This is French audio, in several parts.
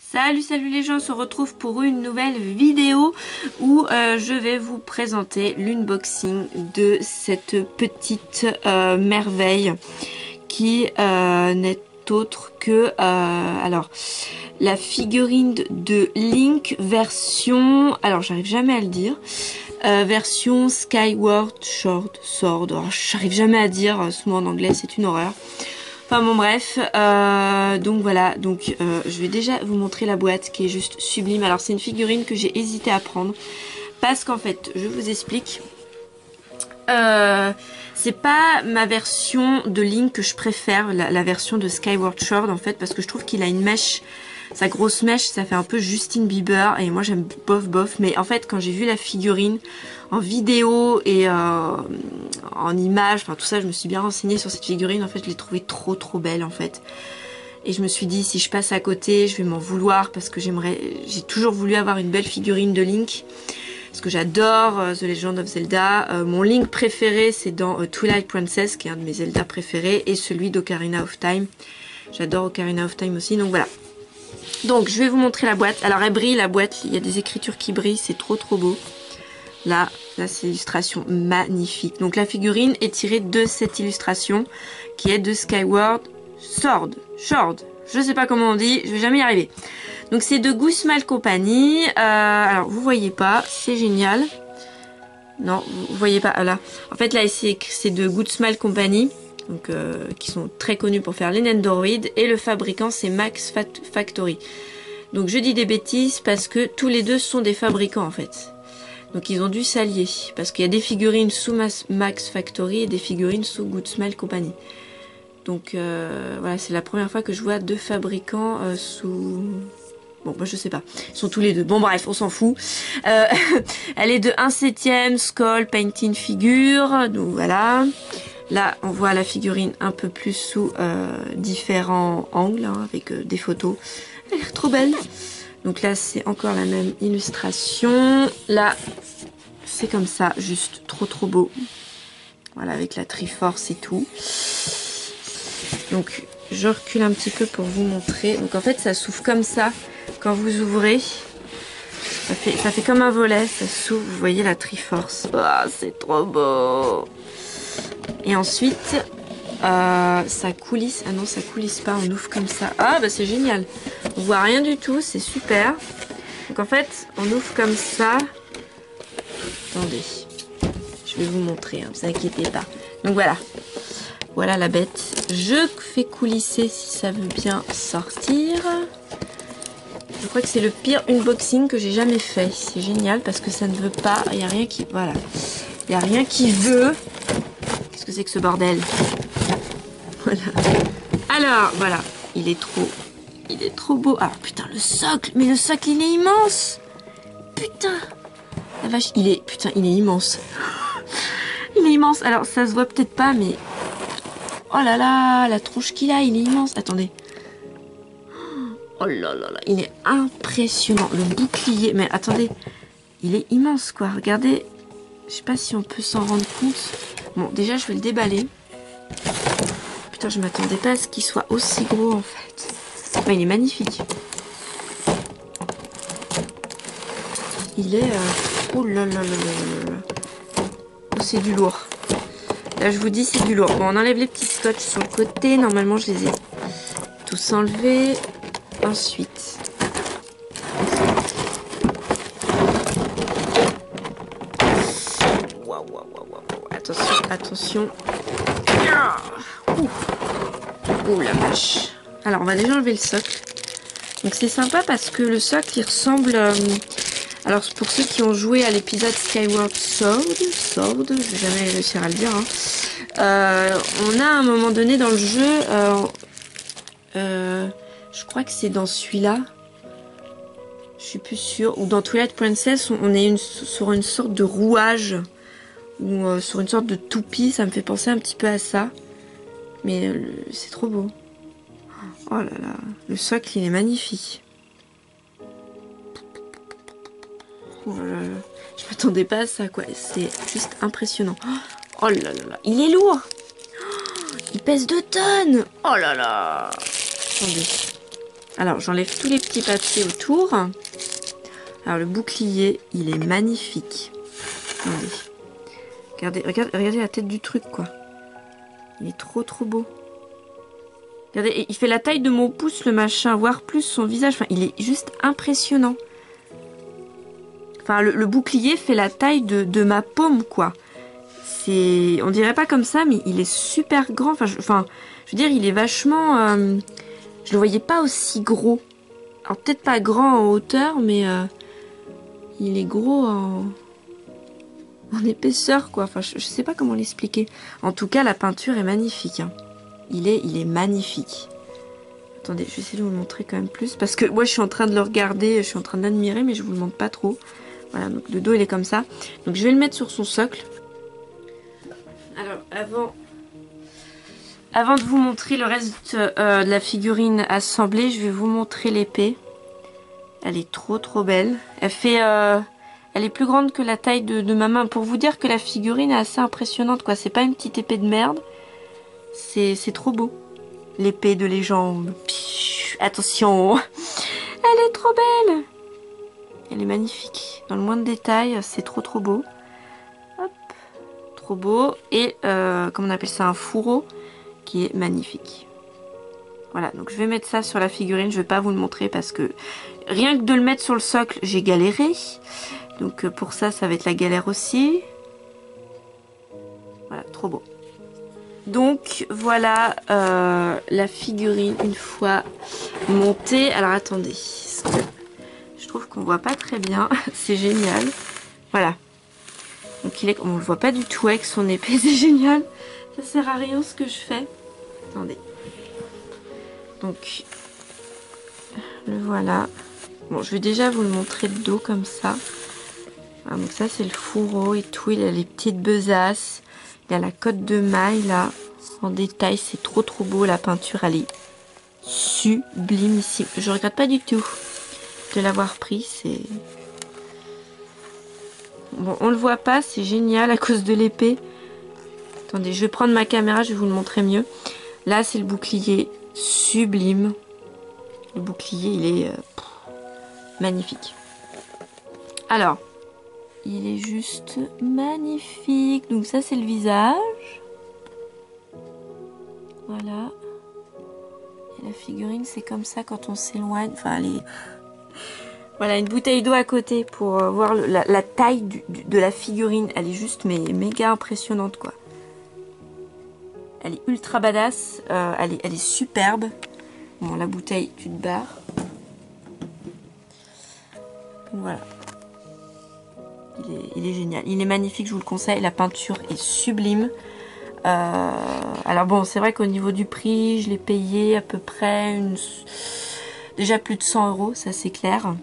Salut les gens, on se retrouve pour une nouvelle vidéo où je vais vous présenter l'unboxing de cette petite merveille qui n'est autre que alors la figurine de Link version, alors j'arrive jamais à le dire, version Skyward Sword. Oh, j'arrive jamais à dire ce mot en anglais, c'est une horreur. Enfin bon bref, donc voilà, je vais déjà vous montrer la boîte qui est juste sublime. Alors c'est une figurine que j'ai hésité à prendre parce qu'en fait, je vous explique, c'est pas ma version de Link que je préfère, la version de Skyward Sword en fait, parce que je trouve qu'il a une mèche, sa grosse mèche, ça fait un peu Justin Bieber et moi j'aime bof, mais en fait quand j'ai vu la figurine en vidéo et en images, enfin tout ça, je me suis bien renseignée sur cette figurine. En fait, je l'ai trouvée trop belle en fait. Et je me suis dit, si je passe à côté, je vais m'en vouloir parce que j'ai toujours voulu avoir une belle figurine de Link. Parce que j'adore The Legend of Zelda. Mon Link préféré, c'est dans Twilight Princess, qui est un de mes Zelda préférés, et celui d'Ocarina of Time. J'adore Ocarina of Time aussi, donc voilà. Donc, je vais vous montrer la boîte. Alors, elle brille, la boîte. Il y a des écritures qui brillent, c'est trop beau. Là c'est l'illustration magnifique. Donc la figurine est tirée de cette illustration qui est de Skyward Sword. Je sais pas comment on dit, je vais jamais y arriver. Donc c'est de Goosemal Company. Alors vous voyez pas, c'est génial. Non, vous voyez pas. Ah, là. En fait là c'est de Goosemal Company. Donc qui sont très connus pour faire les Nendoroid. Et le fabricant c'est Max Factory. Donc je dis des bêtises parce que tous les deux sont des fabricants en fait. Donc ils ont dû s'allier, parce qu'il y a des figurines sous Max Factory et des figurines sous Goosemal Company. Donc voilà, c'est la première fois que je vois deux fabricants sous... Bon, moi je sais pas, ils sont tous les deux. Bon bref, on s'en fout. Elle est de 1/7 Skull Painting Figure, donc voilà. Là, on voit la figurine un peu plus sous différents angles, hein, avec des photos. Elle a l'air trop belle. Donc là, c'est encore la même illustration. Là, c'est comme ça, juste trop beau. Voilà, avec la Triforce et tout. Donc, je recule un petit peu pour vous montrer. Donc en fait, ça s'ouvre comme ça. Quand vous ouvrez, ça fait comme un volet. Ça s'ouvre, vous voyez la Triforce. Oh, c'est trop beau. Et ensuite, ça coulisse. Ah non, ça coulisse pas, on ouvre comme ça. Ah bah c'est génial. On voit rien du tout, c'est super. Donc en fait, on ouvre comme ça. Attendez, je vais vous montrer, hein, vous inquiétez pas. Donc voilà. Voilà la bête. Je fais coulisser si ça veut bien sortir. Je crois que c'est le pire unboxing que j'ai jamais fait. C'est génial parce que ça ne veut pas. Il n'y a rien qui... Voilà. Il n'y a rien qui veut. Qu'est-ce que c'est que ce bordel? Voilà. Alors, voilà. Il est trop beau. Alors, putain, le socle. Mais le socle, il est immense. Putain. La vache, il est immense. Il est immense. Alors, ça se voit peut-être pas, mais... Oh là là, la tronche qu'il a, il est immense. Attendez. Oh là là là, il est impressionnant. Le bouclier, mais attendez. Il est immense, quoi. Regardez. Je sais pas si on peut s'en rendre compte. Bon, déjà, je vais le déballer. Putain, je m'attendais pas à ce qu'il soit aussi gros, en fait. Enfin, il est magnifique. Il est... Oh là là là là là. Oh, c'est du lourd. Là, je vous dis, c'est du lourd. Bon, on enlève les petits scotch sur le côté. Normalement, je les ai tous enlevés. Ensuite... Attention. Oh la vache. Alors on va déjà enlever le socle. Donc c'est sympa parce que le socle il ressemble... Alors pour ceux qui ont joué à l'épisode Skyward Sword, je vais jamais réussir à le dire, hein. On a à un moment donné dans le jeu, je crois que c'est dans celui-là, je suis plus sûre, ou dans Twilight Princess, on est sur une sorte de rouage, ou sur une sorte de toupie, ça me fait penser un petit peu à ça. Mais c'est trop beau. Oh là là, le socle il est magnifique. Oh là là, je m'attendais pas à ça quoi, c'est juste impressionnant. Oh là là là, il est lourd. Il pèse 2 tonnes. Oh là là. Attendez. Alors j'enlève tous les petits papiers autour. Alors le bouclier, il est magnifique. Attendez. Regardez la tête du truc quoi. Il est trop beau. Regardez, il fait la taille de mon pouce le machin, voire plus son visage. Enfin, il est juste impressionnant. Enfin, le bouclier fait la taille de ma paume quoi. C'est, on dirait pas comme ça, mais il est super grand. Enfin, je veux dire, il est vachement. Je le voyais pas aussi gros. Alors peut-être pas grand en hauteur, mais il est gros en épaisseur quoi. Enfin, je sais pas comment l'expliquer. En tout cas, la peinture est magnifique. Hein. Il est magnifique. Attendez, je vais essayer de vous le montrer quand même plus. Parce que moi, je suis en train de le regarder, je suis en train d'admirer, mais je vous le montre pas trop. Voilà, donc le dos, il est comme ça. Donc je vais le mettre sur son socle. Alors, avant de vous montrer le reste de la figurine assemblée, je vais vous montrer l'épée. Elle est trop belle. Elle est plus grande que la taille de ma main. Pour vous dire que la figurine est assez impressionnante, quoi. C'est pas une petite épée de merde. C'est trop beau. L'épée de légende. Attention. Elle est trop belle. Elle est magnifique. Dans le moindre détail, c'est trop beau. Hop. Trop beau. Et, comment on appelle ça, un fourreau qui est magnifique. Voilà, donc je vais mettre ça sur la figurine. Je vais pas vous le montrer parce que rien que de le mettre sur le socle, j'ai galéré. Donc pour ça, ça va être la galère aussi. Voilà, trop beau. Donc voilà la figurine une fois montée. Alors attendez, parce que je trouve qu'on voit pas très bien. C'est génial. Voilà. Donc on le voit pas du tout avec son épée. C'est génial. Ça sert à rien ce que je fais. Attendez. Donc le voilà. Bon, je vais déjà vous le montrer de dos comme ça. Voilà, donc ça c'est le fourreau et tout. Il a les petites besaces. Il y a la cotte de maille là. En détail, c'est trop beau. La peinture, elle est sublimissime. Je regrette pas du tout de l'avoir pris. C'est... Bon, on le voit pas. C'est génial à cause de l'épée. Attendez, je vais prendre ma caméra. Je vais vous le montrer mieux. Là, c'est le bouclier sublime. Le bouclier, il est magnifique. Alors, il est juste magnifique. Donc ça, c'est le visage. Voilà. Et la figurine, c'est comme ça quand on s'éloigne. Enfin, elle est... Voilà, une bouteille d'eau à côté pour voir la taille de la figurine. Elle est juste mais méga impressionnante, quoi. Elle est ultra badass. Elle est superbe. Bon, la bouteille, tu te barres. Donc, voilà. Il est génial. Il est magnifique, je vous le conseille. La peinture est sublime. Alors bon, c'est vrai qu'au niveau du prix, je l'ai payé à peu près déjà plus de 100 €, ça c'est clair.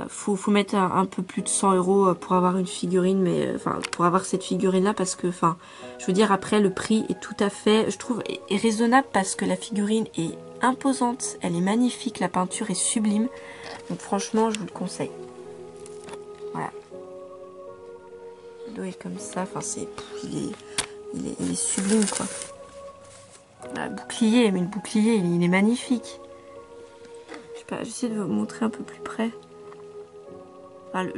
Faut mettre un peu plus de 100 € pour avoir une figurine, mais enfin pour avoir cette figurine là, parce que enfin, je veux dire, après le prix est tout à fait, je trouve, est raisonnable parce que la figurine est imposante, elle est magnifique, la peinture est sublime. Donc franchement, je vous le conseille. Voilà. Le dos est comme ça, enfin c'est, il est sublime quoi. Voilà, bouclier, mais le bouclier il est magnifique. Je sais pas, j'essaie de vous montrer un peu plus près. Enfin,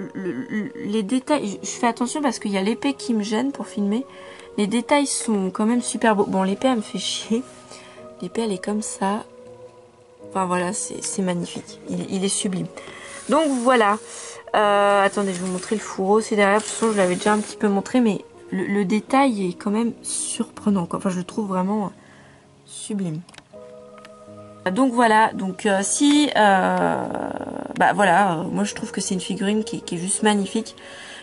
les détails, je fais attention parce qu'il y a l'épée qui me gêne pour filmer. Les détails sont quand même super beaux. Bon, l'épée elle me fait chier. L'épée elle est comme ça. Enfin voilà, c'est magnifique. Il est sublime. Donc voilà. Attendez, je vais vous montrer le fourreau. C'est derrière. De toute façon, je l'avais déjà un petit peu montré, mais le détail est quand même surprenant, quoi. Enfin, je le trouve vraiment sublime. Donc voilà. Donc si, bah voilà, moi je trouve que c'est une figurine qui est juste magnifique.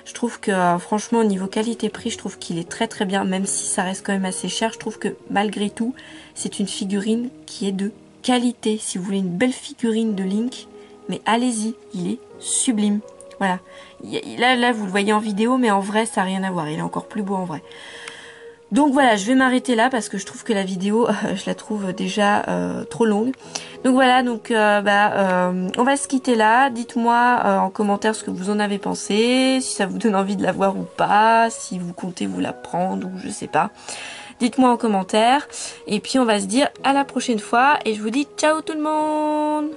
Je trouve que franchement au niveau qualité-prix, je trouve qu'il est très bien, même si ça reste quand même assez cher. Je trouve que malgré tout, c'est une figurine qui est de qualité. Si vous voulez une belle figurine de Link, mais allez-y, il est sublime. Voilà. Là, vous le voyez en vidéo, mais en vrai, ça n'a rien à voir. Il est encore plus beau en vrai. Donc voilà, je vais m'arrêter là parce que je trouve que la vidéo, je la trouve déjà trop longue. Donc voilà, donc on va se quitter là. Dites-moi en commentaire ce que vous en avez pensé, si ça vous donne envie de la voir ou pas, si vous comptez vous la prendre ou je sais pas. Dites-moi en commentaire. Et puis on va se dire à la prochaine fois. Et je vous dis ciao tout le monde!